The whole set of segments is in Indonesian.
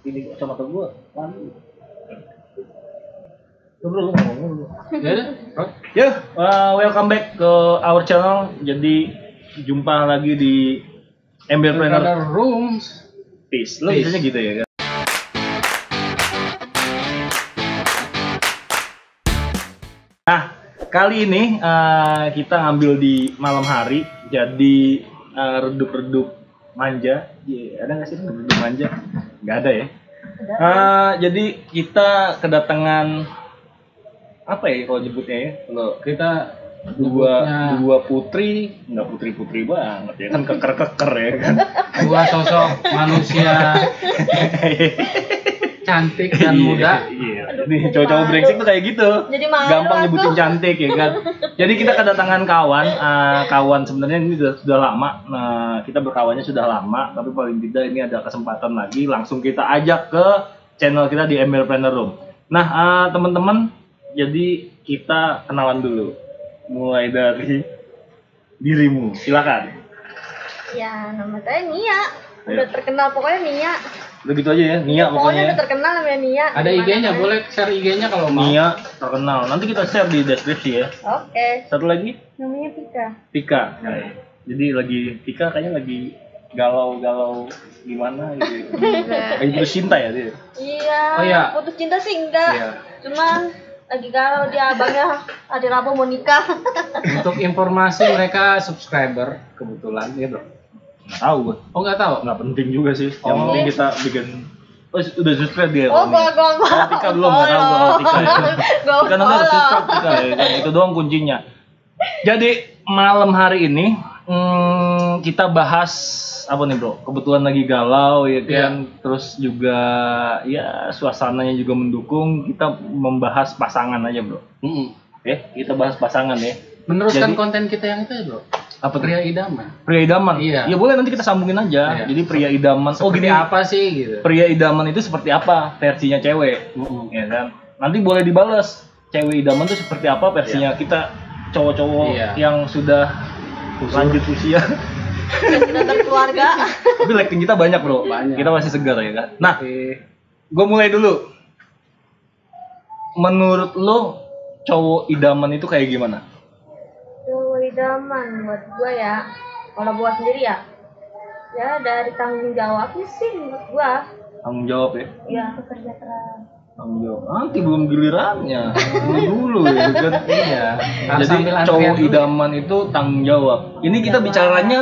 ini kacamata gua. Waduh. Bro, lu ngomong dulu. Ya, welcome back ke our channel. Jadi jumpa lagi di Emberpreneur Rooms. Peace. Lo biasanya gitu ya kan? Nah, kali ini kita ngambil di malam hari. Jadi redup-redup manja. Ada nggak sih redup-redup manja? Nggak ada ya. Jadi kita kedatangan apa ya kalau nyebutnya ya? Kalau Kita dua putri, nggak putri banget ya kan, keker ya kan. dua sosok manusia cantik dan muda. Iya. Jadi cowok-cowok brengsek tuh kayak gitu. Jadi malu gampang aku. nyebutin cantik ya kan. Jadi kita kedatangan kawan sebenarnya ini sudah lama. Nah, kita berkawannya sudah lama, tapi paling tidak ini ada kesempatan lagi langsung kita ajak ke channel kita di Emberpreneur Room. Nah, teman-teman, jadi kita kenalan dulu. Mulai dari dirimu, silakan. Ya, nama saya Nia. Ayo. Udah terkenal pokoknya Nia. Udah gitu aja ya, Nia Pokoknya pokoknya. udah terkenal namanya Nia. Ada IG-nya, boleh share IG-nya kalau mau. Nia terkenal. Nanti kita share di deskripsi ya. Oke. Satu lagi, Namanya Tika. Tika. Nah, jadi lagi Tika kayaknya lagi galau-galau gimana gitu. Lagi putus cinta ya dia. Iya. Oh, iya. Putus cinta sih enggak. Iya. Cuman lagi galau dia abangnya hari Rabu mau nikah. Untuk informasi mereka subscriber kebetulan, ya bro. Nggak tahu gue. Oh nggak tahu? Nggak penting juga sih. Yang Oh. penting kita bikin. Oh, udah subscribe dia. Oh, gua. Oh, Tika belum, nggak tahu gua kalau Tika ya. Gua Tika nanti harus follow. subscribe Tika ya. Itu doang kuncinya. Jadi malam hari ini kita bahas apa nih bro? Kebetulan lagi galau ya kan. Terus juga ya suasananya juga mendukung. Kita membahas pasangan aja bro. Ya, kita bahas pasangan ya. Meneruskan Jadi- konten kita yang itu ya bro. Apa tuh? Pria idaman. Pria idaman. Iya. Ya boleh nanti kita sambungin aja. Iya. Jadi pria idaman. Seperti apa sih gitu? Pria idaman itu seperti apa versinya cewek, ya kan? Nanti boleh dibales. Cewek idaman itu seperti apa versinya kita cowok-cowok Iya. yang sudah lanjut usia. Yang sudah berkeluarga. Tapi lighting kita banyak bro. Banyak. Kita masih segar ya kan. Nah, Oke. gue mulai dulu. Menurut lo cowok idaman itu kayak gimana? Cowok idaman buat gua ya. Kalau buat sendiri ya. Ya dari tanggung jawabnya sih menurut gua. Tanggung jawab ya. Ya bekerja keras. Tanggung jawab. Nanti belum gilirannya. Dulu ya kan. Iya. Harus Jadi sambil antrian cowok dulu. idaman itu tanggung jawab. Ini kita bicaranya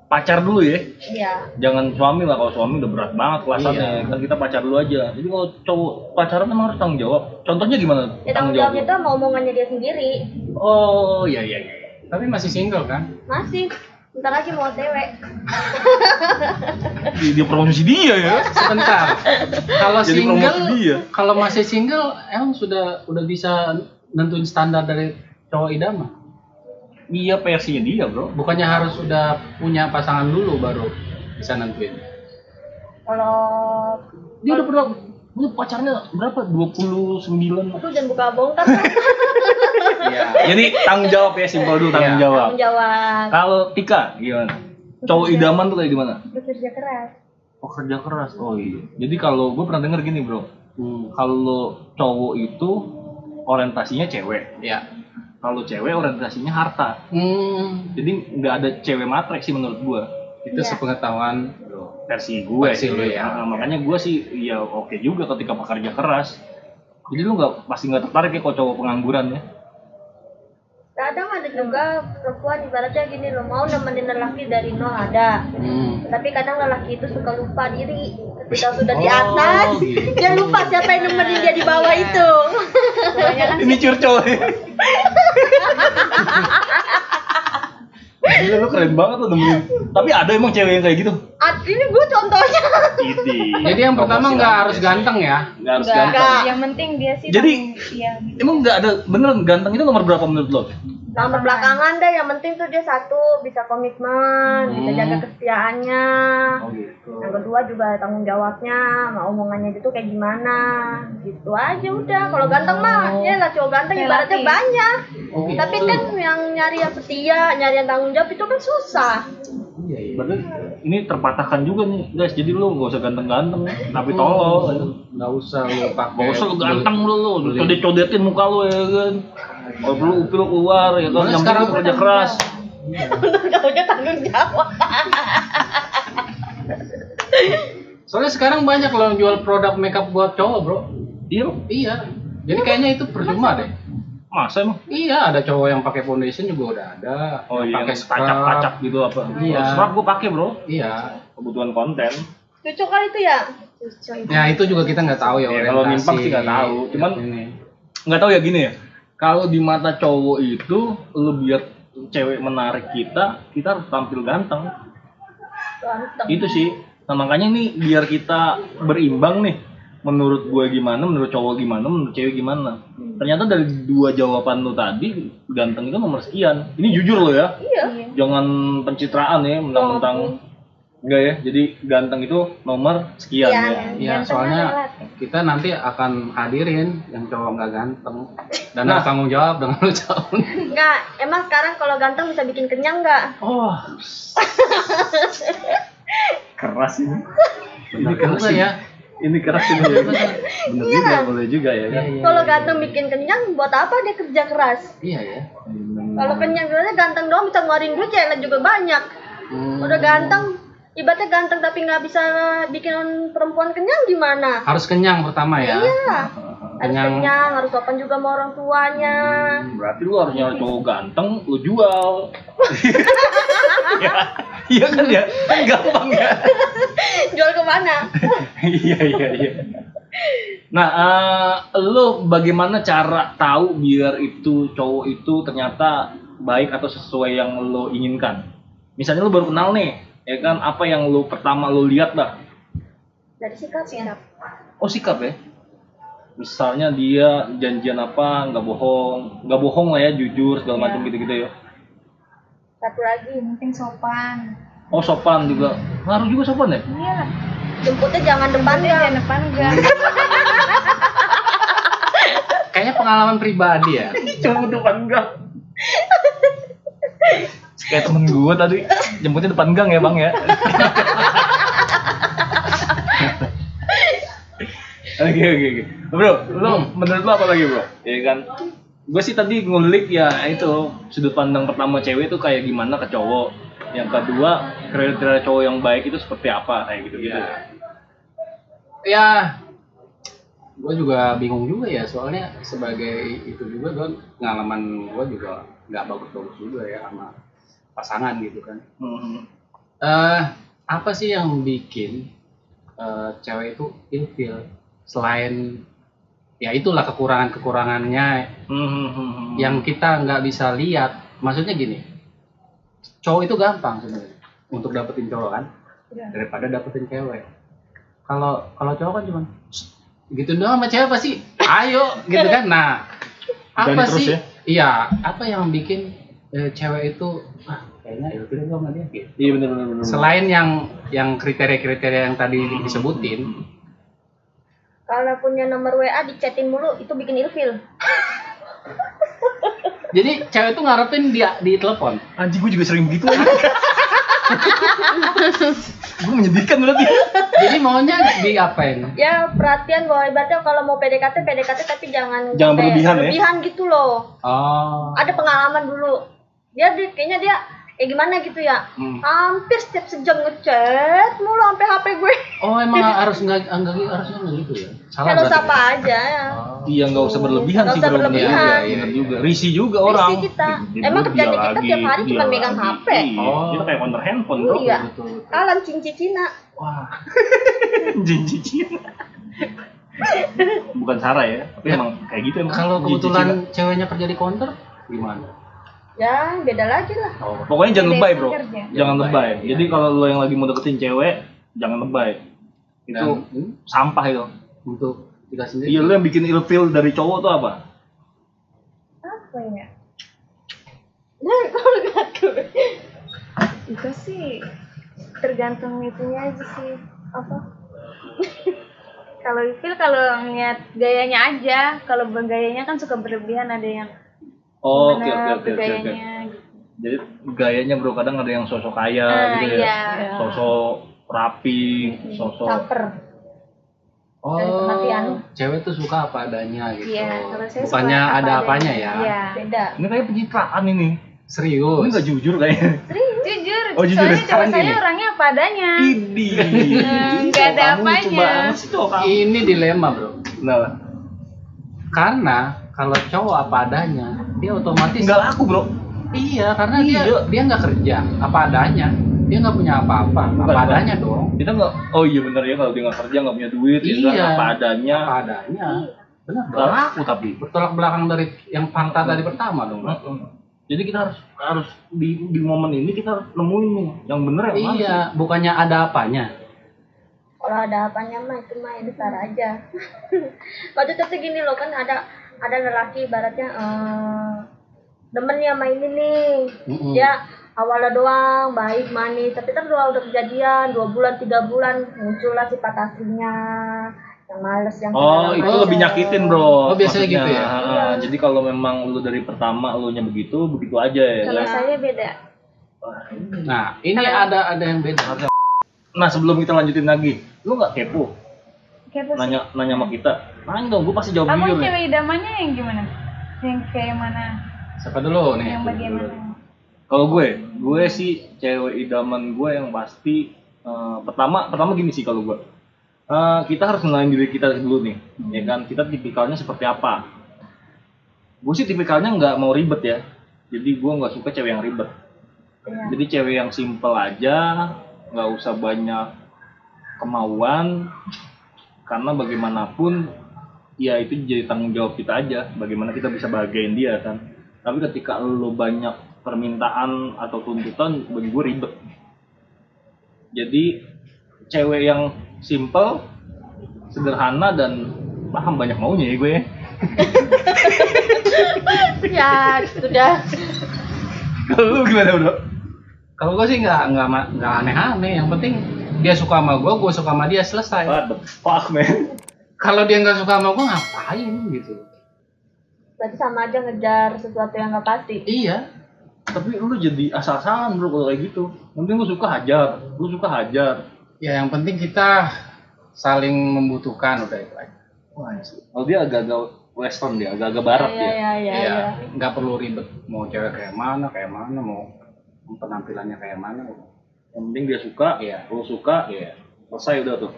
pacar dulu ya. Iya. Jangan suami lah, kalau suami udah berat banget kelasannya. Iya. Kan kita pacar dulu aja. Jadi kalau cowok pacaran emang harus tanggung jawab. Contohnya gimana? Ya tanggung jawabnya itu sama omongannya dia sendiri. Oh iya. Tapi masih single kan? Masih. Bentar lagi mau cewek. Dia promosi dia ya. Sebentar. Kalau Jadi promosi single, dia. kalau masih single, emang udah bisa nentuin standar dari cowok idaman. Iya versinya dia bro. Bukannya harus udah punya pasangan dulu baru bisa nentuin. Kalau Dia udah pernah. Lu pacarnya berapa? 29. itu jangan buka bongkar. Iya. Jadi tanggung jawab ya, simpel dulu tanggung Iya. jawab. Tanggung jawab. Kalau Tika gimana? Cowok idaman tuh kayak gimana? Bekerja keras. Oh kerja keras. Oh iya. Jadi kalau gue pernah denger gini bro. Kalau cowok itu orientasinya cewek. Iya. Kalau cewek orientasinya harta. Jadi nggak ada cewek matrek sih menurut gue. Itu Iya. sepengetahuan Versi gue Versi sih. lu ya. Nah, makanya gue sih ya oke juga ketika pekerja keras. Jadi lu pasti nggak tertarik ya kalau cowok pengangguran ya. Kadang ada juga perempuan ibaratnya gini loh, mau nemenin lelaki dari nol ada. Tapi kadang lelaki itu suka lupa diri. Ketika sudah di atas, gitu. dia lupa siapa yang nemenin dia di bawah itu. Ini curcol. Gila lu keren banget lu nemenin. Tapi ada emang cewek yang kayak gitu. Ini gue contohnya. Jadi yang pertama nggak harus ganteng ya. Nggak harus Nggak. ganteng. Yang penting dia sih Jadi iya. emang nggak ada beneran ganteng itu nomor berapa menurut lo? Nomor belakangan deh, yang penting tuh dia satu bisa komitmen, bisa jaga kesetiaannya. Oh gitu. Yang kedua juga tanggung jawabnya, mau omongannya itu kayak gimana, gitu aja udah. Kalau ganteng mah, ya lah cowok ganteng ibaratnya Relatif. banyak. Oh, gitu. Tapi kan yang nyari yang setia, nyari yang tanggung jawab itu kan susah. Iya. Berarti ini terpatahkan juga nih guys, jadi lu nggak usah ganteng-ganteng tapi tolol. Nggak usah lu pakai. Nggak usah lu ganteng lu codet-codetin muka lu ya kan. Kalau perlu upil keluar ya kan, yang penting kerja keras. Udah tanggung jawab. Soalnya sekarang banyak loh yang jual produk makeup buat cowok, bro. Iya. Jadi kayaknya itu percuma deh. Masa emang? Iya, ada cowok yang pakai foundation juga udah ada. Oh iya, pakai kacak-kacak gitu apa? Iya. Scrub gua pakai bro. Iya. Kebutuhan konten. Cocok kali itu ya? Cocok itu. Ya itu juga kita nggak tahu ya. Ya, kalau nimpak sih nggak tahu. Cuman nggak tahu ya gini ya. Kalau di mata cowok itu, lu biar cewek menarik kita harus tampil ganteng. Ganteng. Itu sih. Nah makanya nih biar kita berimbang nih. Menurut gue gimana, menurut cowok gimana, menurut cewek gimana. Ternyata dari 2 jawaban lu tadi, ganteng itu nomor sekian. Ini jujur lo ya. Iya. Jangan pencitraan ya, mentang-mentang enggak ya. Jadi ganteng itu nomor sekian ya. Ya soalnya kita nanti akan hadirin yang cowok nggak ganteng dan harus tanggung jawab dengan ucapan. Enggak, emang sekarang kalau ganteng bisa bikin kenyang nggak? Oh. Keras ini. Benar juga ya. Ini keras ini. Bener juga, boleh juga ya kan. Kalau ganteng bikin kenyang, buat apa dia kerja keras? Iya ya. Kalau kenyang sebenarnya ganteng doang bisa ngeluarin duit, ya juga banyak. Udah ganteng, ibaratnya ganteng tapi nggak bisa bikin perempuan kenyang gimana? Harus kenyang pertama ya. Iya. Harus kenyang, harus sopan juga sama orang tuanya. Berarti lu harus nyari cowok ganteng, lu jual. Iya kan ya? Kan gampang ya. Jual kemana? Iya. Nah, lu bagaimana cara tahu biar itu cowok itu ternyata baik atau sesuai yang lo inginkan? Misalnya lu baru kenal nih, ya kan? Apa yang lu pertama lu lihat dah? Dari sikap ya. Oh sikap ya? Misalnya dia janjian apa, nggak bohong lah ya, jujur segala macam gitu-gitu ya. Satu lagi, mungkin sopan. Oh sopan juga, ngaruh juga sopan ya? Iya. Jemputnya jangan depan enggak. Kayaknya pengalaman pribadi ya. Jemput depan gang. Kayak temen gue tadi, jemputnya depan gang ya bang ya. Oke. Bro, menurut lo apa lagi bro? Ya kan, gue sih tadi ngulik ya itu sudut pandang pertama cewek itu kayak gimana ke cowok. Yang kedua, kriteria cowok yang baik itu seperti apa kayak gitu. Ya, gue juga bingung juga ya, soalnya sebagai itu juga pengalaman gue juga nggak bagus-bagus juga ya sama pasangan gitu kan. Apa sih yang bikin cewek itu ilfil selain ya itulah kekurangannya yang kita nggak bisa lihat. Maksudnya gini, cowok itu gampang sebenarnya untuk dapetin cowok kan daripada dapetin cewek. Kalau cowok kan cuma gitu doang, sama cewek pasti ayo gitu kan. Nah, apa sih? Iya, apa yang bikin cewek itu kayaknya ilfil sama dia gitu. Iya benar. Selain yang kriteria-kriteria yang tadi disebutin. Kalau punya nomor WA dichatin mulu, itu bikin ilfil. Jadi cewek itu ngarepin dia di telepon. Anjing, gue juga sering begitu. Gue menyedihkan berarti. Jadi maunya diapain? Ya perhatian bahwa ibaratnya kalau mau PDKT tapi jangan berlebihan ya. Berlebihan gitu loh. Oh. Ada pengalaman dulu. Kayaknya dia kayak gimana gitu ya. Hampir setiap sejam ngechat mulu sampai HP gue. Oh, emang harusnya enggak gitu ya. Salah Kalau berarti. siapa aja ya. Iya, nggak usah berlebihan Nggak sih usah bro. berlebihan. Iya juga. Risih juga orang. Risih kita. Emang kerjaan kita tiap hari cuma megang HP. Kita kayak counter handphone bro. Iya. Betul. Kalan cinci Cina. Wah. Jinji Cina. Bukan Sarah ya, tapi Ya. emang kayak gitu emang. Kalau Jinji kebetulan Cina. ceweknya kerja di counter gimana? Ya beda lagi lah. Oh. Pokoknya jangan lebay bro. Kerja. Jangan lebay. Iya. Jadi kalau lo yang lagi mau deketin cewek, jangan lebay. Itu sampah itu. Untuk kita sendiri. Iya, lo yang bikin ilfil dari cowok tuh apa? Apa ya? Nah, kalau ngaku Itu sih tergantung itunya aja sih, apa? Kalau ilfil kalau ngeliat gayanya aja, kalau gayanya kan suka berlebihan, ada yang Oh, oke. gimana bergayanya gitu. Jadi gayanya bro, kadang ada yang sosok kaya gitu ya, sosok rapi, sosok caper. Oh, cewek tuh suka apa adanya gitu. Iya, kalau saya bukannya suka ada apanya ya. Iya. Beda. ini kayak pencitraan ini. Serius. Ini nggak jujur kayaknya. Jujur. Oh, jujur. Soalnya cowok Sekarang saya gini. orangnya apa adanya. Ini. Nggak ada apanya. Coba sih cowok kamu. Ini dilema bro. Kenapa? Karena kalau cowok apa adanya, dia otomatis Nggak laku bro. Iya, karena Iya. dia nggak kerja apa adanya. Dia nggak punya apa-apa, apa adanya dong. Kita nggak. Oh iya benar ya, kalau dia nggak kerja nggak punya duit, ya kan, Iya. apa adanya. Apa adanya. Benar Nggak dong. laku tapi. Bertolak belakang dari yang fakta tadi pertama dong. Bro. Jadi kita harus di momen ini kita harus nemuin nih yang bener yang mana Iya, sih? bukannya ada apanya. Kalau ada apanya mah itu mah besar aja. Waktu itu gini loh, kan ada lelaki ibaratnya demennya sama ini nih. Dia awalnya doang baik manis, tapi kan udah kejadian 2 bulan 3 bulan muncullah sifat aslinya yang males yang Oh, itu lebih nyakitin bro. Oh, biasanya Maksudnya, gitu ya? Iya. Jadi kalau memang lu dari pertama lu nya begitu aja ya. Kalau kan? saya beda. Nah, ini ada yang beda. Nah sebelum kita lanjutin lagi, lu nggak kepo Kepo sih. nanya sama kita? Nanya dong, gue pasti jawab Kamu jujur. Ya. cewek idamannya yang gimana? Yang kayak mana? Siapa dulu nih? Yang bagaimana? Kalau gue sih cewek idaman gue yang pasti pertama gini sih kalau gue. Kita harus kenalin diri kita dulu nih, ya kan? Kita tipikalnya seperti apa? Gue sih tipikalnya nggak mau ribet ya, jadi gue nggak suka cewek yang ribet. Iya. Jadi cewek yang simple aja, nggak usah banyak kemauan, karena bagaimanapun ya itu jadi tanggung jawab kita aja, bagaimana kita bisa bahagiain dia kan. Tapi ketika lo banyak permintaan atau tuntutan, bagi gue ribet. Jadi cewek yang simple, sederhana dan paham banyak maunya ya gue ya. Ya sudah. Kalau lu gimana bro? Kalau gue sih nggak aneh-aneh. Yang penting dia suka sama gue suka sama dia, selesai. What the fuck man? Kalau dia nggak suka sama gue ngapain gitu? Berarti sama aja ngejar sesuatu yang nggak pasti. Iya. Tapi lu jadi asal-asalan bro kalau kayak gitu. Mending lu suka hajar. Ya yang penting kita saling membutuhkan, udah itu aja. Wah, kalau dia agak-agak western dia, agak-agak barat dia. Iya. Nggak perlu ribet. Mau cewek kayak mana, mau penampilannya kayak mana. Yang penting dia suka, Iya. lu suka, Iya. selesai udah tuh.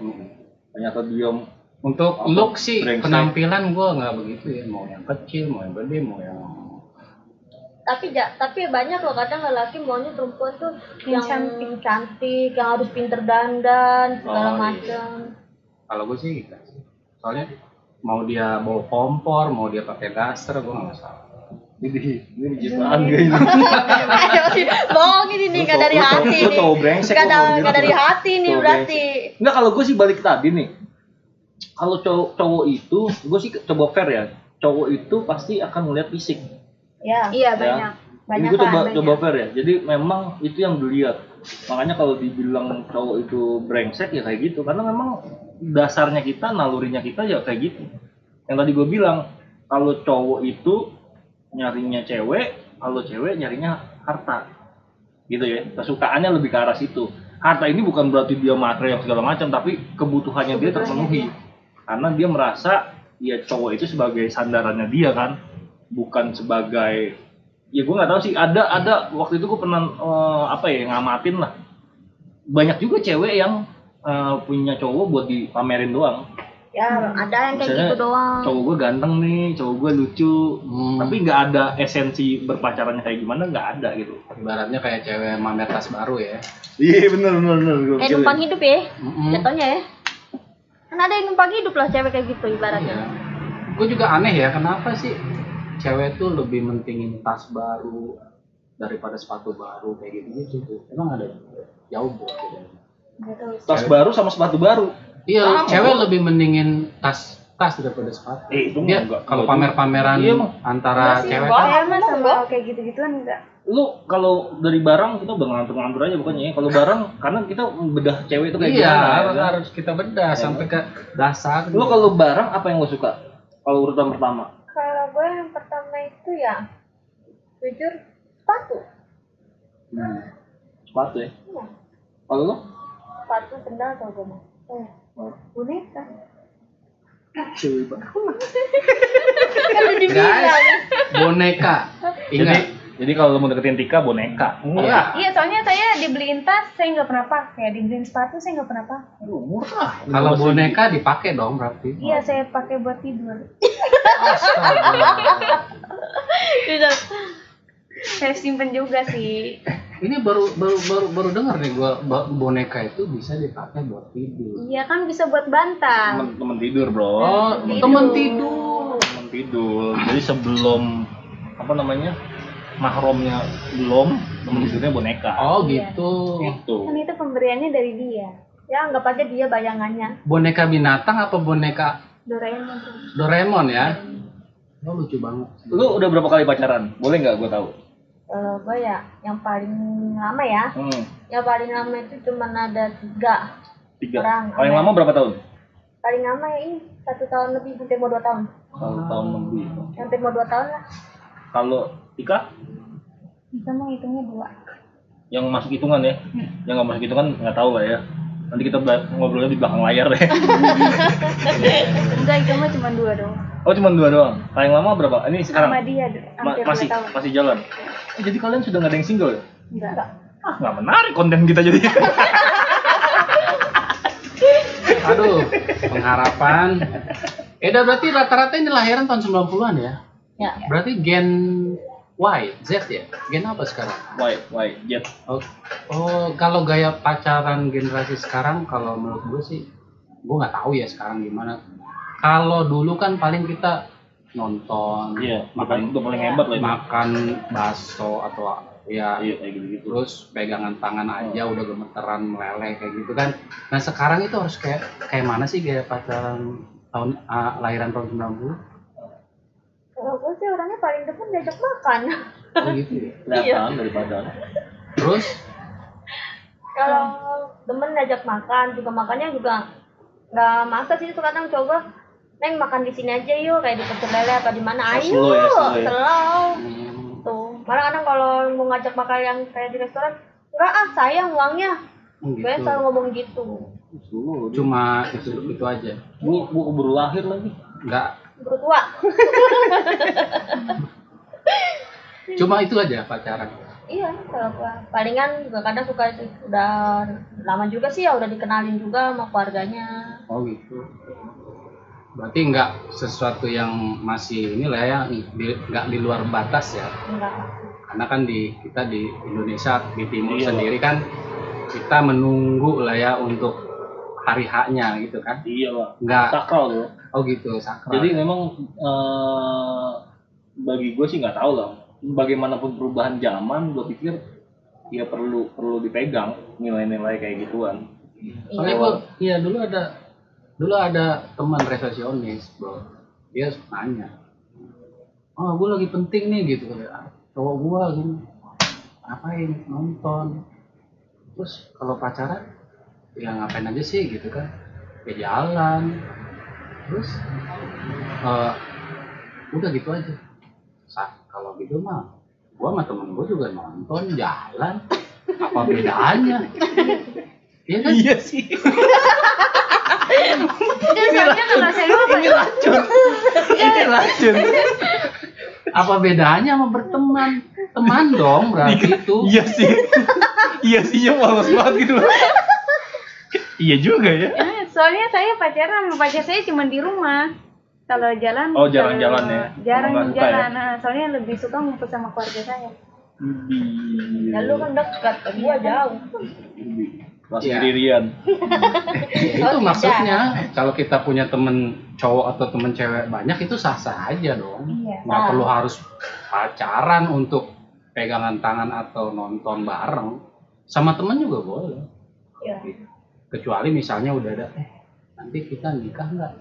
Ternyata dia Untuk Apa? look sih, Brengsek. penampilan gue nggak begitu ya. Mau yang kecil, mau yang gede, mau yang... Tapi banyak loh kadang lelaki maunya perempuan tuh yang Yang cantik, yang harus pinter dandan segala Oh, iya. macam. Kalau gue sih gitu. Soalnya mau dia bawa kompor, mau dia pakai daster, gue nggak masalah. ini jutaan gak ini? Bohong ini nih, nggak dari hati Lu nih. tau brengsek Nggak dari hati nih Tau berarti. Enggak, kalau gue sih balik tadi nih. Kalau cowok itu, gue sih coba fair ya. Cowok itu pasti akan melihat fisik. Ya. Iya banyak. Banyak Gue kan, coba fair ya. Jadi memang itu yang dilihat. Makanya kalau dibilang cowok itu brengsek ya kayak gitu. Karena memang dasarnya kita, nalurinya kita ya kayak gitu. Yang tadi gue bilang, kalau cowok itu nyarinya cewek, kalau cewek nyarinya harta. Gitu ya. Kesukaannya lebih ke arah situ. Harta ini bukan berarti dia material segala macam, tapi kebutuhannya dia terpenuhi. Karena dia merasa ya cowok itu sebagai sandarannya dia kan, bukan sebagai, ya gue nggak tahu sih, ada waktu itu gue pernah ngamatin lah, banyak juga cewek yang punya cowok buat dipamerin doang. Ya, ada yang kayak Misalnya, gitu doang. cowok gue ganteng nih, cowok gue lucu, tapi nggak ada esensi berpacarannya kayak gimana, nggak ada gitu. Ibaratnya kayak cewek mamer tas baru ya. Iya bener. Kayak numpang hidup ya, Mm-mm. jatuhnya ya. Kan ada yang numpang hidup lah cewek kayak gitu ibaratnya. Iya. Gue juga aneh ya, kenapa sih cewek tuh lebih mentingin tas baru daripada sepatu baru kayak gitu tuh. Emang ada jauh buat gitu. Nggak tahu. Tas baru sama sepatu baru. Iya, Sama, cewek Bro. lebih mendingin tas daripada sepatu. Itu Dia enggak. kalau pamer-pameran Iya, emang. antara Enggak sih, cewek enggak. kan, Saya mah sama kayak gitu-gituan enggak. Lu kalau dari barang kita udah ngantur-ngantur aja bukannya ya. Kalau barang karena kita bedah cewek itu kayak iya gimana. Ya, harus kita bedah sampai ke dasar. Lu kalau barang apa yang lu suka? Kalau urutan pertama? Kalau gue yang pertama itu ya, jujur sepatu. Sepatu ya. Iya. Kalau lo? Sepatu, sendal atau gimana? Boneka. Cewek banget. Kan udah dibilang. Guys, boneka. Ingat. Jadi kalau lo mau deketin Tika, boneka. Murah. Iya, soalnya saya dibeliin tas, saya nggak pernah pakai. Dibeliin sepatu, saya nggak pernah pakai. Murah. Kalau boneka dipakai dong berarti. Iya, saya pakai buat tidur. Astaga. Tidak. Saya simpen juga sih. Ini baru dengar nih gua boneka itu bisa dipakai buat tidur. Iya kan bisa buat bantal. Temen tidur, bro. Oh, teman tidur. Temen tidur. Jadi sebelum apa namanya mahromnya belum, temen tidurnya boneka. Oh, Iya. gitu. Gitu. Kan itu pemberiannya dari dia. Ya anggap aja dia bayangannya. Boneka binatang apa boneka Doraemon. Doraemon ya? Oh, lucu banget. Lu udah berapa kali pacaran? Boleh nggak gue tahu? Kalau gue ya yang paling lama ya. Yang paling lama itu cuma ada 3 orang. Paling lama berapa tahun? Paling lama ya ini 1 tahun lebih, hampir mau 2 tahun. 1 tahun lebih. Hampir mau 2 tahun lah. Kalau Tika? Kita mau hitungnya 2. Yang masuk hitungan ya? Yang nggak masuk hitungan nggak tahu lah ya. Nanti kita ngobrolnya di belakang layar ya. Enggak, itu mah cuma 2 doang. Oh cuma 2 doang. Paling lama berapa? Ini sekarang? Sama dia hampir 2 tahun. Masih jalan. Jadi kalian sudah nggak ada yang single ya? Enggak. Ah nggak menarik konten kita jadi. Aduh, pengharapan. Berarti rata-rata ini lahiran tahun 90-an ya? Ya. Berarti gen Y, Z ya? Gen apa sekarang? Y, jet. Oh, kalau gaya pacaran generasi sekarang, kalau menurut gue sih, gue nggak tahu ya sekarang gimana. Kalau dulu kan paling kita nonton, Iya, makan udah paling hebat lah. makan bakso atau ya Iya kayak gitu. terus pegangan tangan aja udah gemeteran meleleh kayak gitu kan. Nah sekarang itu harus kayak mana sih gaya pacaran tahun lahiran tahun 90? Kalau gue sih orangnya paling depan diajak makan. Oh gitu ya. Kelihatan daripada. Terus Kalau temen diajak makan, juga makannya juga nggak masak sih, itu kadang coba Neng makan di sini aja yuk, kayak di Pecel Lele apa di mana, ayo, Slow ya. slow. Tuh, malah kadang kalau mau ngajak makan yang kayak di restoran, enggak ah sayang uangnya. Gue gitu. selalu ngomong gitu. Cuma itu aja. Bu keburu lahir lagi. Enggak. Berdua. Cuma itu aja pacaran. Iya, kalau gua palingan juga kadang suka itu, udah lama juga sih ya, udah dikenalin juga sama keluarganya. Oh gitu. Berarti nggak sesuatu yang masih inilah ya, nggak di luar batas ya. Enggak. Karena kan kita di Indonesia di timur Iya, sendiri kan kita menunggu lah ya untuk hari H-nya gitu kan. Iya lah. Nggak. Sakral loh. Oh gitu, sakral. Jadi memang bagi gue sih nggak tahu lah. Bagaimanapun perubahan zaman, gue pikir ya perlu dipegang nilai-nilai kayak gituan. Soalnya gua, iya dulu ada teman resepsionis bro, dia nanya, oh gue lagi penting nih gitu, cowok gue gini, ngapain nonton, terus kalau pacaran, ya ngapain aja sih gitu kan, ya jalan, terus udah gitu aja. Kalau gitu mah, gue sama temen gue juga nonton jalan, apa bedanya? Iya kan? Iya sih. Soalnya kalau saya lupa Ini racun. Ini racun. Apa bedanya sama berteman? Teman dong berarti itu. Iya sih. Iya sih, ya males banget gitu. Iya juga ya. soalnya saya pacaran sama pacar saya cuma di rumah. Kalau jalan, Oh, jarang-jalan ya? Jarang Emang nggak suka jalan. ya? Nah, soalnya lebih suka ngumpul sama keluarga saya. Ya lu kan dekat, gua jauh. Masih Iya. sendirian. Ya, itu maksudnya kalau kita punya temen cowok atau temen cewek banyak itu sah-sah aja dong. Iya. Nggak perlu harus pacaran untuk pegangan tangan atau nonton bareng. Sama temen juga boleh. Iya. Kecuali misalnya udah ada, nanti kita nikah nggak?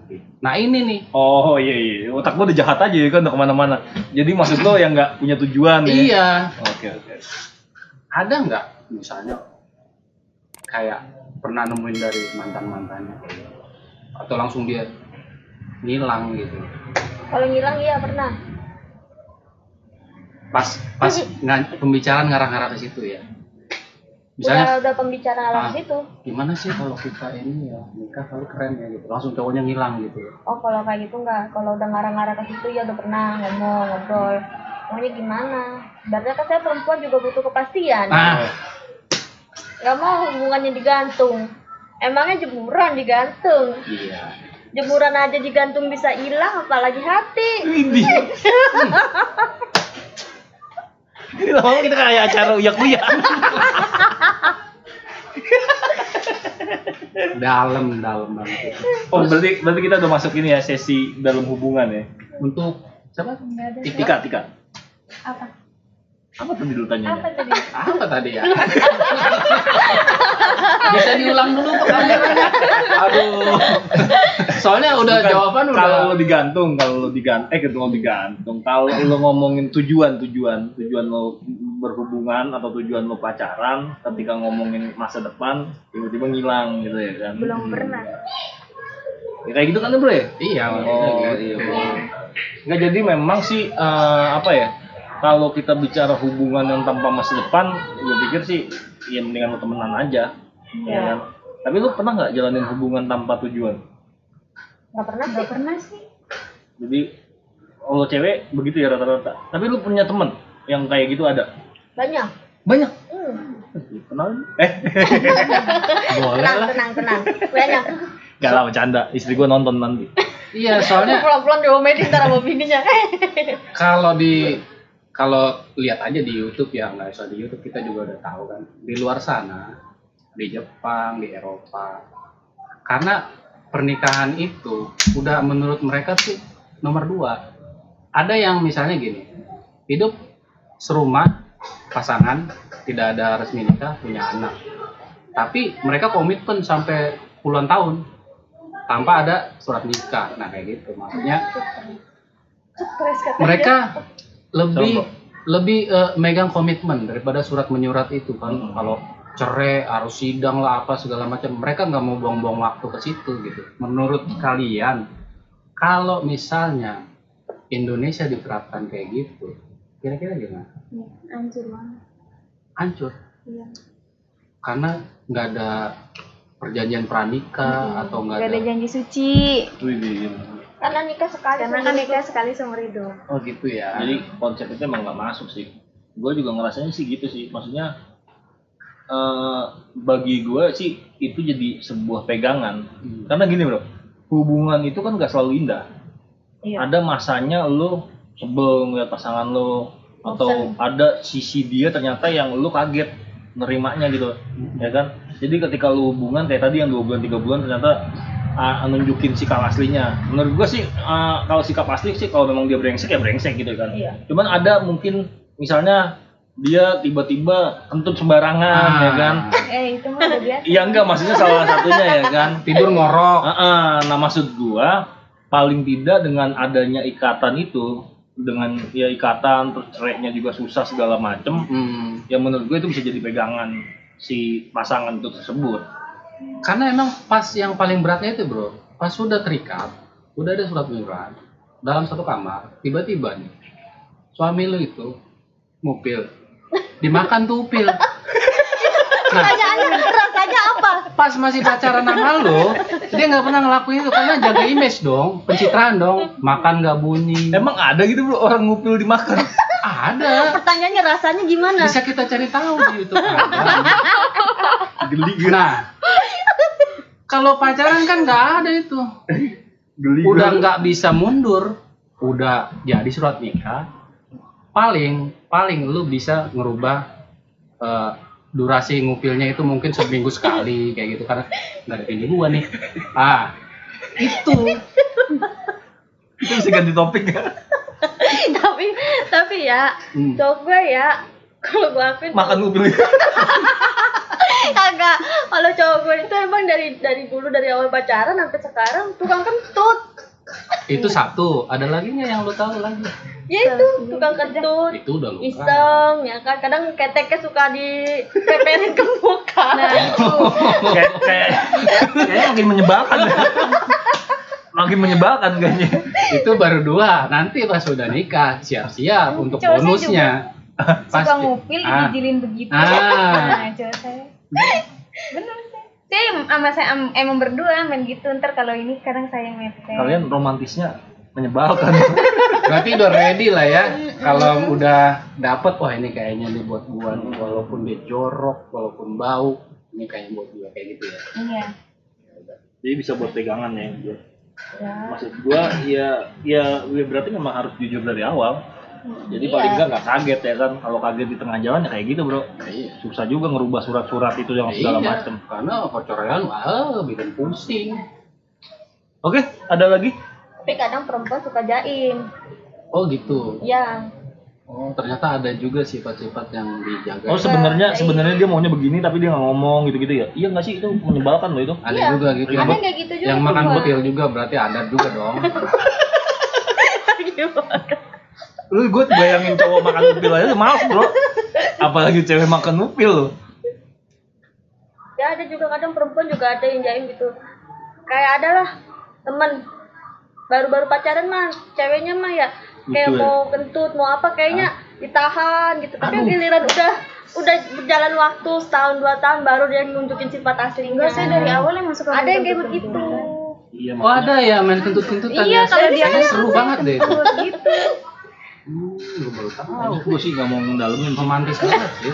Nah ini nih. Oh iya. Otak lo udah jahat aja ya kan, udah kemana-mana. Jadi maksud lo yang nggak punya tujuan ya? Iya. Oke. Ada nggak misalnya kayak pernah nemuin dari mantannya kayak gitu? Atau langsung dia ngilang gitu? Kalau ngilang iya pernah. Pas pembicaraan ngarah-ngarah ke situ ya. Misalnya udah pembicaraan situ. Gimana sih kalau kita ini ya nikah kali keren ya gitu. Langsung cowoknya ngilang gitu. Oh kalau kayak gitu enggak. Kalau udah ngarang-ngarang ke situ ya udah pernah ngobrol. Maunya gimana? Berarti kan saya perempuan juga butuh kepastian. Gak mau hubungannya digantung. Emangnya jemuran digantung? Iya. Jemuran aja digantung bisa hilang, apalagi hati. Ini lama kita kayak acara uyak-uyak. Dalam banget. Oh berarti kita udah masuk ini ya sesi dalam hubungan ya. Untuk siapa? Tika. Apa tadi lu tanya? Apa tadi ya? Bisa diulang dulu pertanyaannya. Aduh. Soalnya udah bukan, jawaban udah. Kalau lo digantung. Kalau lo ngomongin tujuan lo berhubungan atau tujuan lo pacaran, ketika ngomongin masa depan tiba-tiba ngilang gitu ya kan? Belum pernah. Ya, kayak gitu kan bro ya? Iya. Iya. Nggak, jadi memang sih apa ya? Kalau kita bicara hubungan yang tanpa masa depan, gue pikir sih ya mendingan lo temenan aja, ya kan? Tapi lu pernah nggak jalanin hubungan tanpa tujuan? Nggak pernah sih. Jadi kalau cewek begitu ya rata-rata. Tapi lu punya temen yang kayak gitu ada? Banyak. Kenal? Boleh lah. Tenang. Banyak. Gak lah, bercanda. Istri gue nonton nanti. Iya, soalnya pelan-pelan diomelin ntar sama bininya. Kalau lihat aja di YouTube ya, nggak usah di YouTube, kita juga udah tahu kan. Di luar sana, di Jepang, di Eropa, karena pernikahan itu udah menurut mereka sih nomor 2. Ada yang misalnya gini, hidup serumah, pasangan, tidak ada resmi nikah, punya anak. Tapi mereka komitmen sampai puluhan tahun tanpa ada surat nikah. Nah kayak gitu, maksudnya mereka lebih megang komitmen daripada surat menyurat itu kan. Kalau cerai harus sidang lah apa segala macam, mereka nggak mau buang-buang waktu ke situ gitu. Menurut kalian, kalau misalnya Indonesia diterapkan kayak gitu, kira-kira gimana? Hancur banget. Hancur. Iya. Karena nggak ada perjanjian pranikah atau nggak ada janji suci. Karena nikah sekali seumur hidup. Oh gitu ya. Jadi konsep itu emang nggak masuk sih. Gue juga ngerasanya sih gitu sih. Maksudnya bagi gue sih itu jadi sebuah pegangan. Karena gini bro, hubungan itu kan nggak selalu indah. Iya. Ada masanya lo sebel ngeliat pasangan lo, atau ada sisi dia ternyata yang lo kaget nerimanya gitu, ya kan? Jadi ketika lo hubungan kayak tadi yang 2 bulan 3 bulan ternyata nunjukin sikap aslinya. Menurut gua sih kalau sikap asli sih kalau memang dia brengsek ya brengsek gitu kan. Iya. Cuman ada mungkin misalnya dia tiba-tiba kentut sembarangan ya kan. Itu mah udah biasa. Iya enggak, maksudnya salah satunya ya kan. Tidur ngorok. Nah maksud gua paling tidak dengan adanya ikatan itu, dengan ya ikatan terus cerainya juga susah segala macem, ya menurut gue itu bisa jadi pegangan si pasangan itu tersebut. Karena emang pas yang paling beratnya itu bro, pas sudah terikat, udah ada surat menyurat dalam satu kamar, tiba-tiba nih suami lu itu ngupil, dimakan tuh upil. Rasanya apa? Pas masih pacaran sama lo, dia nggak pernah ngelakuin itu karena jaga image dong, pencitraan dong, makan nggak bunyi. Emang ada gitu bro orang ngupil dimakan? Ada. Pertanyaannya rasanya gimana? Bisa kita cari tahu di YouTube. Geli. Nah, kalau pacaran kan nggak ada itu. Geli. Udah nggak bisa mundur, udah jadi surat nikah. Paling lu bisa ngerubah durasi ngupilnya itu mungkin seminggu sekali kayak gitu karena nggak ada ini gua nih. Itu bisa ganti topik ya. tapi ya cowok gue ya kalau gue akuin makan ngupil. Agak, kalau cowok gue itu emang dari dulu dari awal pacaran sampai sekarang tukang kentut. Itu satu, ada lagi nggak yang lu tahu lagi? Ya itu tukang kentut. Itu udah lupa. Iseng ya kan, kadang keteknya suka dipeperin ke muka. Nah itu. Kayaknya makin menyebalkan. Makin menyebalkan kayaknya. Itu baru 2, nanti pas udah nikah siap-siap untuk bonusnya. suka ngupil dijilin begitu. Nah, cowok saya. Bener sih. Saya emang berdua main gitu. Ntar kalau ini kadang saya mepet. Kalian romantisnya menyebalkan. Berarti udah ready lah ya. Kalau udah dapet, wah ini kayaknya nih buat gua, walaupun dia jorok, walaupun bau, ini kayaknya buat gua kayak gitu ya. Iya. Jadi bisa buat pegangan ya. Maksud gua ya berarti memang harus jujur dari awal. Jadi paling enggak kaget ya kan. Kalau kaget di tengah jalan ya kayak gitu, Bro. Iya. Susah juga ngerubah surat-surat itu yang segala macam. Karena perceraian bikin pusing. Oke, ada lagi? Tapi kadang perempuan suka jaim. Oh gitu. Iya. Oh ternyata ada juga sifat-sifat yang dijaga. Oh sebenarnya dia maunya begini tapi dia nggak ngomong gitu-gitu ya? Iya nggak sih, itu menyebalkan loh itu. Ada juga gitu. Ada kayak gitu juga. Yang makan butil juga berarti ada juga dong. Lu gue bayangin cowok makan upil aja males, Bro. Apalagi cewek makan upil. Ya ada juga kadang perempuan juga ada yang jaim gitu. Kayak ada lah temen baru-baru pacaran mah ceweknya mah ya kayak gitu mau kentut mau apa kayaknya ditahan gitu. Tapi giliran udah berjalan waktu setahun 2 tahun baru dia nunjukin sifat aslinya. Enggak, saya dari awal emang suka ada yang kayak begitu. Iya, oh ada ya main kentut-kentutan. Iya, kalau dia seru banget deh itu. Gitu. Lu baru tahu. Gue sih nggak mau ngedalemin, romantis banget ya.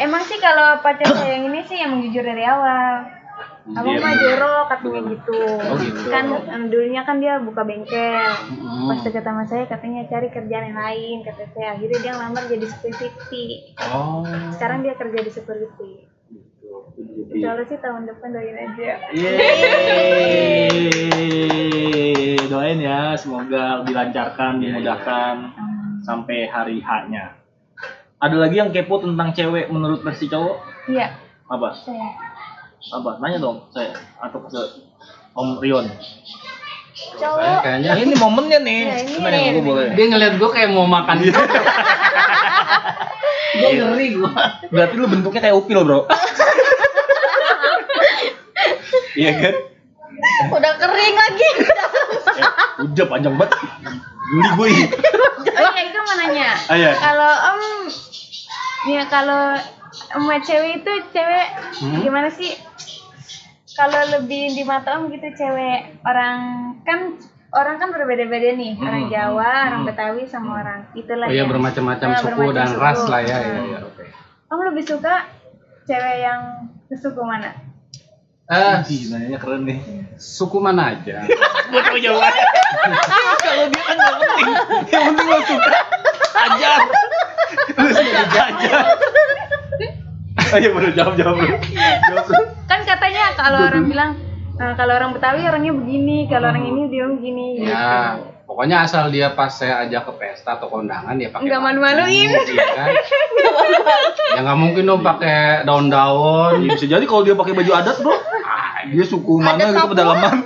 Emang sih kalau pacar saya yang ini sih emang jujur dari awal. Abang mah jorok katanya gitu. Oh gitu. Kan dulunya kan dia buka bengkel. Pas deket sama saya katanya cari kerjaan yang lain, kata saya. Akhirnya dia ngelamar jadi security. Oh. Sekarang dia kerja di security. Insya Allah sih tahun depan doain aja. Yeay. Doain ya, semoga dilancarkan, dimudahkan sampai hari H-nya. Ada lagi yang kepo tentang cewek menurut versi cowok? Iya. Apa? Saya. Apa? Nanya dong saya atau ke Om Rion. Cowok. Kayaknya ini momennya nih. Ya, ini Nanya nih. gue boleh. dia ngeliat gue kayak mau makan. Gue ngeri gue. Berarti lu bentuknya kayak upil, Bro. Iya kan? Udah kering lagi. Udah panjang banget. Guli gue. Oh iya, itu mau nanya. Iya. Kalau ya kalau sama cewek itu cewek gimana sih? Kalau lebih di mata gitu cewek orang kan berbeda-beda nih, orang Jawa, orang Betawi sama orang itulah. Oh iya bermacam-macam suku dan ras lah ya. Iya, oke. Kamu lebih suka cewek yang suku mana? Nanya keren nih. Suku mana aja? Gue tahu jawabannya. Kalau dia kan nggak penting. Yang penting lo suka. Ajar. Lu suka ajar. Ayo bro, jawab bro. Kan katanya kalau orang bilang kalau orang Betawi orangnya begini, kalau orang ini dia begini. Ya, pokoknya asal dia pas saya ajak ke pesta atau kondangan ya pakai. Nggak malu-maluin. Iya kan? Ya nggak mungkin dong pakai daun-daun. Ya, bisa jadi kalau dia pakai baju adat bro. Dia suku mana gitu pedalaman.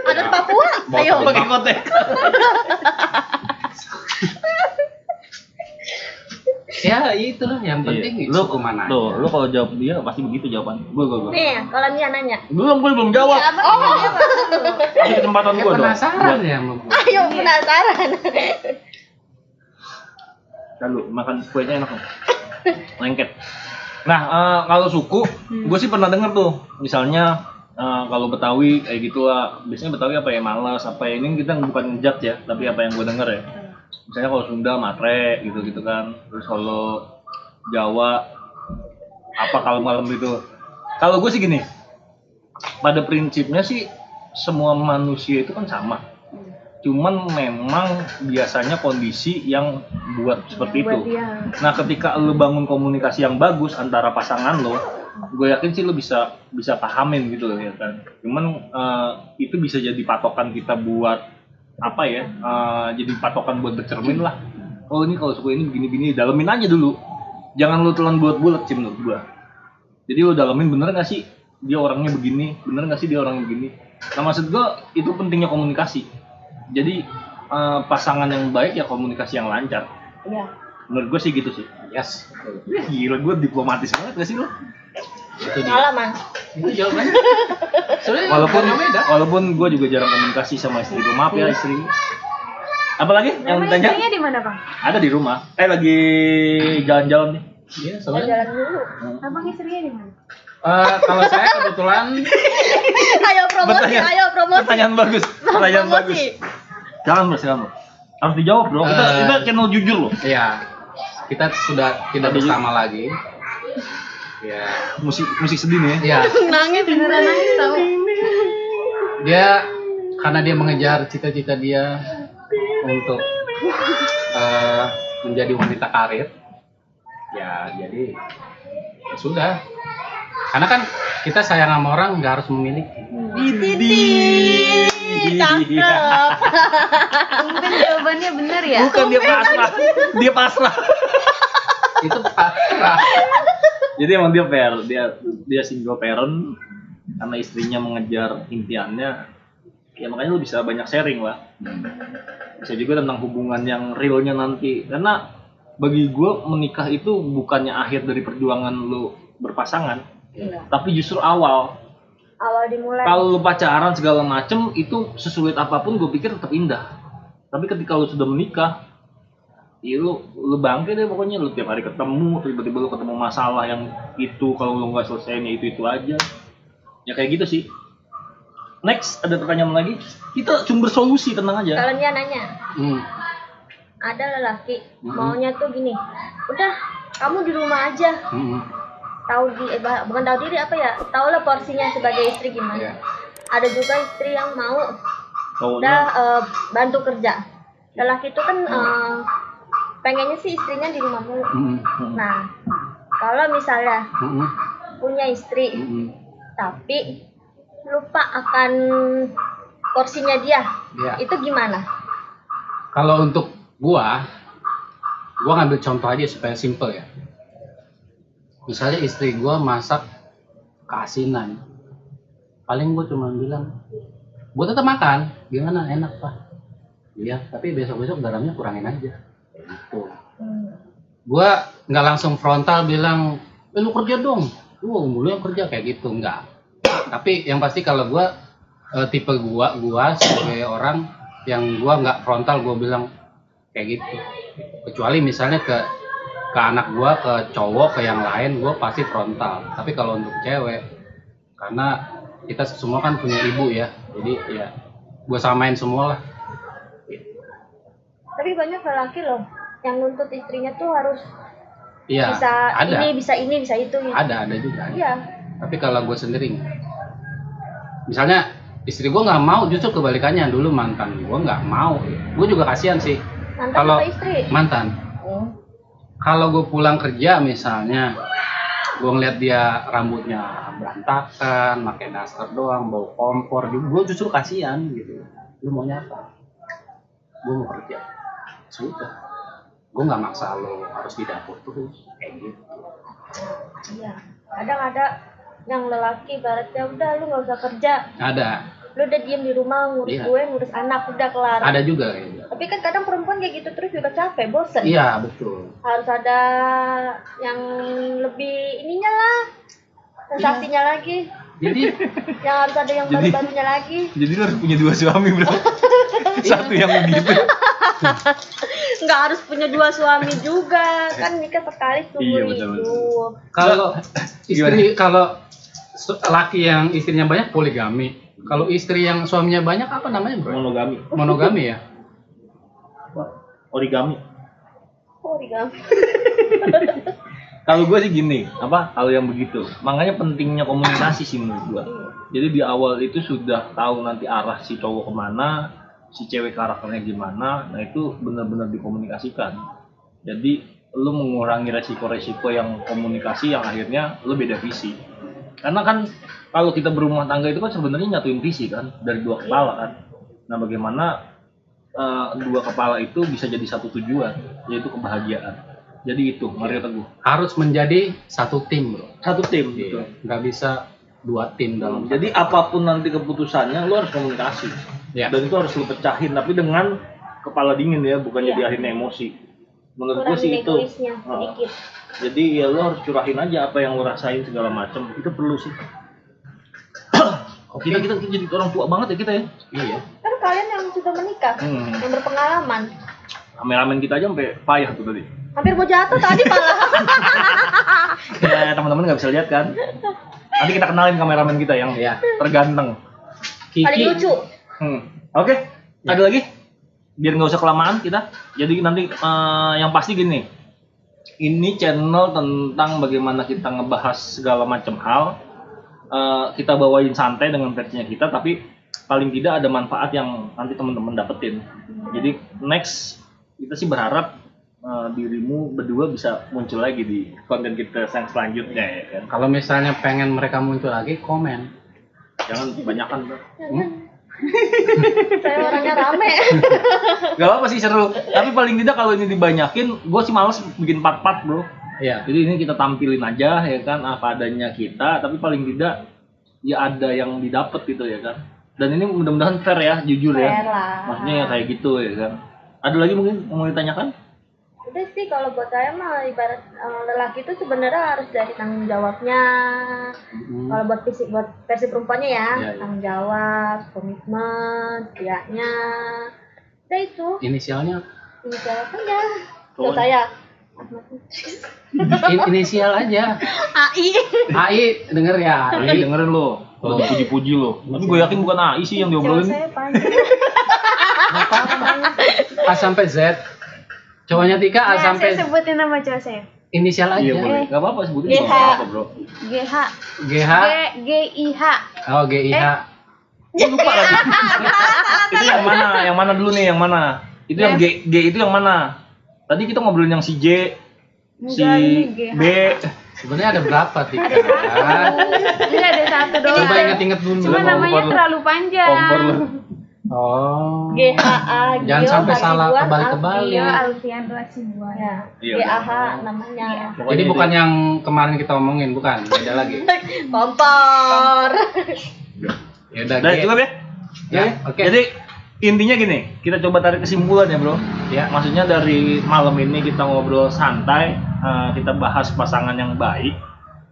Adat Papua. Ayo pakai kotek. Ya itulah yang penting lu suku mana. Tuh, lu kalau jawab dia pasti begitu jawaban. Gue. Nih, kalau Mia nanya. Belum jawab. Ini kesempatan gue dong. Penasaran ya sama gue. Ayo penasaran. Lalu makan kuenya enak. Lengket. Nah, kalau suku, gue sih pernah denger tuh. Misalnya kalau Betawi kayak gitu lah. Biasanya Betawi apa ya, malas apa ya. Ini kita bukan ngejat ya, tapi apa yang gue denger ya. Misalnya kalau Sunda matre gitu kan. Terus kalau Jawa apa kalau malam itu. Kalau gue sih gini. Pada prinsipnya sih semua manusia itu kan sama. Cuman memang biasanya kondisi yang buat seperti itu. Nah, ketika lu bangun komunikasi yang bagus antara pasangan lo, gue yakin sih lu bisa pahamin gitu loh ya kan. Cuman itu bisa jadi patokan kita buat apa ya? Jadi patokan buat bercermin lah. Oh ini kalau suku ini begini-begini, dalemin aja dulu. Jangan lu telan bulat-bulat sih menurut gue. Jadi lu dalemin bener nggak sih dia orangnya begini, bener nggak sih dia orangnya begini. Nah maksud gue itu pentingnya komunikasi. Jadi pasangan yang baik ya komunikasi yang lancar. Iya. Menurut gue sih gitu sih. Yes. Gila gue diplomatis banget gak sih lo? Itu dia. Pengalaman. Itu jawabannya. Sebenarnya Walaupun gue juga jarang komunikasi sama istri gue. Maaf ya istri. Apalagi yang Memang ditanya? istrinya di mana, Bang? Ada di rumah. Lagi jalan-jalan nih. Iya, Kita soalnya jalan dulu. Abang istrinya di mana? kalau saya kebetulan Ayo promosi, ayo promosi. Pertanyaan bagus. Pertanyaan bagus. Jangan Bro, silakan Bro. Harus dijawab Bro. Kita channel jujur loh. ya kita sudah tidak bersama lagi. Ya, Musik sedih nih ya. ya. Nangis beneran nangis tahu. Dia karena dia mengejar cita-cita dia untuk menjadi wanita karir. Ya, jadi ya sudah. Karena kan kita sayang sama orang nggak harus memiliki. Cakep. Mungkin jawabannya benar ya. Bukan dia pasrah. Dia pasrah. Itu pasrah. Jadi emang dia dia single parent karena istrinya mengejar impiannya. Ya makanya lu bisa banyak sharing lah. Bisa juga tentang hubungan yang realnya nanti. Karena bagi gue menikah itu bukannya akhir dari perjuangan lu berpasangan. Iya. Tapi justru awal Dimulai. kalau lu pacaran segala macem itu sesulit apapun gue pikir tetap indah, tapi ketika lu sudah menikah ya lu bangke deh pokoknya. Lu tiap hari ketemu, tiba-tiba lu ketemu masalah yang itu, kalau lu nggak selesaiin ya itu aja ya, kayak gitu sih. Next, ada pertanyaan lagi, kita sumber solusi, tenang aja. Kalau dia nanya, ada lelaki maunya tuh gini, udah kamu di rumah aja. Bukan tahu diri apa ya, tahu lah porsinya sebagai istri gimana. Yeah. Ada juga istri yang mau udah bantu kerja. Lelaki itu kan pengennya sih istrinya di rumah mulu. Nah, kalau misalnya punya istri tapi lupa akan porsinya dia, itu gimana? Kalau untuk gua ngambil contoh aja supaya simple ya. Misalnya istri gue masak keasinan, paling gue cuma bilang, gue tetap makan, gimana, enak pak? Iya, tapi besok garamnya kurangin aja. Gitu. Gue nggak langsung frontal bilang, lu kerja dong, lu yang kerja kayak gitu, enggak. Tapi yang pasti kalau gue tipe gue sebagai orang yang gue nggak frontal, gue bilang kayak gitu. Kecuali misalnya ke anak gue, ke cowok, ke yang lain, gue pasti frontal. Tapi kalau untuk cewek, karena kita semua kan punya ibu ya, jadi ya gue samain semua lah. Tapi banyak lelaki loh yang nuntut istrinya tuh harus Iya, bisa ada. ini, bisa itu. Gitu. Ada juga. Iya. Tapi kalau gue sendiri, misalnya istri gue nggak mau, justru kebalikannya. Dulu mantan gue nggak mau, gue juga kasihan sih. Mantan Kalau apa istri? mantan. Kalau gue pulang kerja misalnya, gue ngeliat dia rambutnya berantakan, pakai daster doang, bau kompor, gue justru kasihan gitu. Lu maunya apa? Gue mau kerja. Sudah. Gue nggak maksa lo harus di dapur terus, kayak gitu. Iya. Kadang ada yang lelaki ibaratnya udah lu nggak usah kerja. Ada. Lu udah diem di rumah ngurus gue, ngurus anak, udah kelar. Ada juga kayak gitu. Tapi kan kadang perempuan kayak gitu terus juga capek, bosen. Iya, betul. Harus ada yang lebih ininya lah, sensasinya lagi. Jadi Yang harus ada yang baru-barunya lagi. Jadi lu harus punya 2 suami bro. Satu yang begitu. Nggak harus punya 2 suami juga, kan nikah sekali seumur hidup. Kalau laki yang istrinya banyak poligami. Kalau istri yang suaminya banyak apa namanya bro? Monogami ya. Origami. Origami. Kalau gue sih gini, kalau yang begitu, makanya pentingnya komunikasi sih menurut gue. Jadi di awal itu sudah tahu nanti arah si cowok kemana, si cewek karakternya gimana, nah itu benar-benar dikomunikasikan. Jadi lu mengurangi resiko-resiko yang komunikasi yang akhirnya lu beda visi. Karena kan kalau kita berumah tangga itu kan sebenarnya nyatuin visi kan dari 2 kepala kan. Nah bagaimana 2 kepala itu bisa jadi satu tujuan, yaitu kebahagiaan. Jadi itu Mario Teguh harus menjadi satu tim bro. Satu tim gitu. Nggak bisa 2 tim dalam. Jadi apapun nanti keputusannya lu harus komunikasi. Ya. Dan itu harus lu pecahin tapi dengan kepala dingin ya, bukannya diakhirnya emosi. Menurut gue sih itu. Jadi ya lu harus curahin aja apa yang lu rasain segala macam. Itu perlu sih. Kita jadi orang tua banget ya kita ya. Iya. Kan kalian yang yang sudah menikah, yang berpengalaman. Kameramen kita aja sampai payah tuh tadi. Hampir mau jatuh tadi malah. Ya teman-teman nggak bisa lihat kan. Nanti kita kenalin kameramen kita yang terganteng. Paling lucu. Oke. Ada lagi? Biar nggak usah kelamaan kita. Jadi nanti yang pasti gini. Ini channel tentang bagaimana kita ngebahas segala macam hal. Kita bawain santai dengan versinya kita, tapi paling tidak ada manfaat yang nanti teman-teman dapetin. Jadi next kita sih berharap dirimu berdua bisa muncul lagi di konten kita yang selanjutnya ya kan. Kalau misalnya pengen mereka muncul lagi, komen. Jangan kebanyakan bro. Saya orangnya rame. Gak apa sih, seru. Tapi paling tidak kalau ini dibanyakin, gue sih males bikin part-part bro. Iya. Jadi ini kita tampilin aja ya kan apa adanya kita, tapi paling tidak ya ada yang didapat gitu ya kan. Dan ini mudah-mudahan fair ya, jujur fair ya. Lah. Maksudnya ya kayak gitu ya kan. Ada lagi mungkin yang mau ditanyakan? Udah sih, kalau buat saya mah ibarat lelaki itu sebenarnya harus dari tanggung jawabnya. Kalau buat versi perempuannya ya, tanggung jawab, komitmen, setianya. Udah itu. Inisialnya? Inisial aja. Kalau saya Inisial aja. AI denger ya. AI dengerin lo. Kalau dipuji-puji lo. Tapi gue yakin bukan AI sih yang diobrolin. saya panjang. A sampai Z. Cowoknya Tika A sampai. Saya sebutin nama cowok saya. Inisial aja. Iya boleh. Gak apa-apa sebutin. Gak apa-apa bro. GH. GIH. Oh GIH. Lupa lagi. Itu yang mana? Yang mana dulu nih? Yang mana? Itu yang G itu yang mana? Tadi kita ngobrolin yang si J, si B. Sebenarnya ada berapa Tika? Ini ada satu doang. Coba inget-inget dulu. Cuma namanya terlalu panjang. Kompor lu. Oh. GHA. Jangan sampai salah kebalik-kebalik. Iya, Alfian Rasibuan. GAH namanya. Jadi bukan yang kemarin kita omongin, bukan? Beda lagi. Kompor. Ya udah. Cukup ya? Ya, oke. Jadi intinya gini, kita coba tarik kesimpulan ya bro. Ya, maksudnya dari malam ini kita ngobrol santai, kita bahas pasangan yang baik,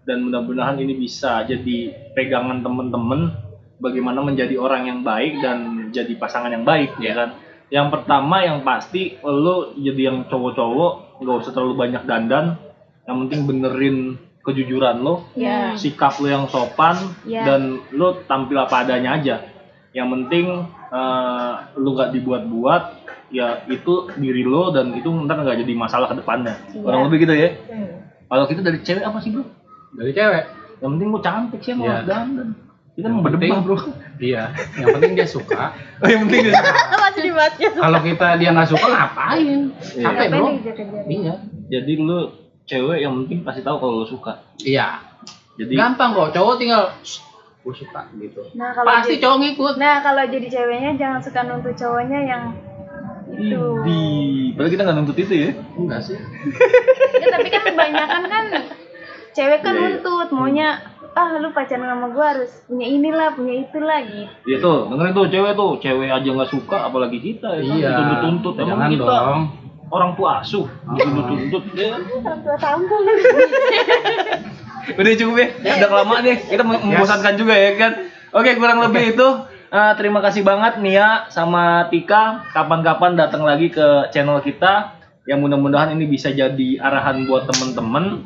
dan mudah-mudahan ini bisa jadi pegangan temen-temen bagaimana menjadi orang yang baik dan jadi pasangan yang baik, ya kan. Yang pertama yang pasti lo jadi yang cowok-cowok nggak usah terlalu banyak dandan, yang penting benerin kejujuran lo, sikap lo yang sopan, dan lo tampil apa adanya aja. Yang penting lu nggak dibuat-buat, ya itu diri lo, dan itu ntar nggak jadi masalah ke depannya. Kurang lebih gitu ya. Kalau kita dari cewek apa sih bro? Dari cewek. Yang penting lo cantik sih, mau dandan. Kita mau berdebah bro. Iya. Yang penting dia suka. Oh yang penting dia suka. Masih dibahasnya. Kalau dia nggak suka ngapain? Capek bro. Iya. Jadi lu cewek yang penting kasih tahu kalau lu suka. Iya. Jadi gampang kok, cowok tinggal gue suka gitu. Nah, kalau pasti cowok ngikut. Nah, kalau jadi ceweknya jangan suka nuntut cowoknya yang itu. Padahal kita nggak nuntut itu ya? Enggak sih. Ya, tapi kan kebanyakan kan cewek kan nuntut, maunya lu pacaran sama gue harus punya inilah, punya itulah gitu. Iya tuh, dengerin tuh, cewek aja nggak suka, apalagi kita ya. Iya. Dituntut-tuntut. Emang jangan kita dong. orang tua asuh, dituntut-tuntut ya. Orang tua tampung. Udah cukup ya, udah kelamaan nih, kita membosankan juga ya kan. Oke, kurang lebih itu. Terima kasih banget Nia sama Tika, kapan-kapan datang lagi ke channel kita. Yang mudah-mudahan ini bisa jadi arahan buat temen-temen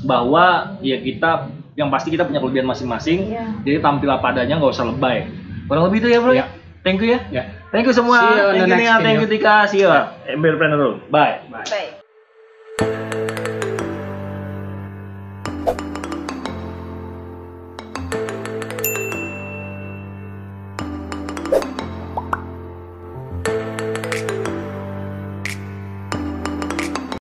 bahwa ya kita, yang pasti kita punya kelebihan masing-masing. Jadi tampil apa adanya, nggak usah lebay. Kurang lebih itu ya bro. Thank you ya. Thank you semua. Thank you Nia, thank you Tika. See you. Emberpreneur. Bye. Bye.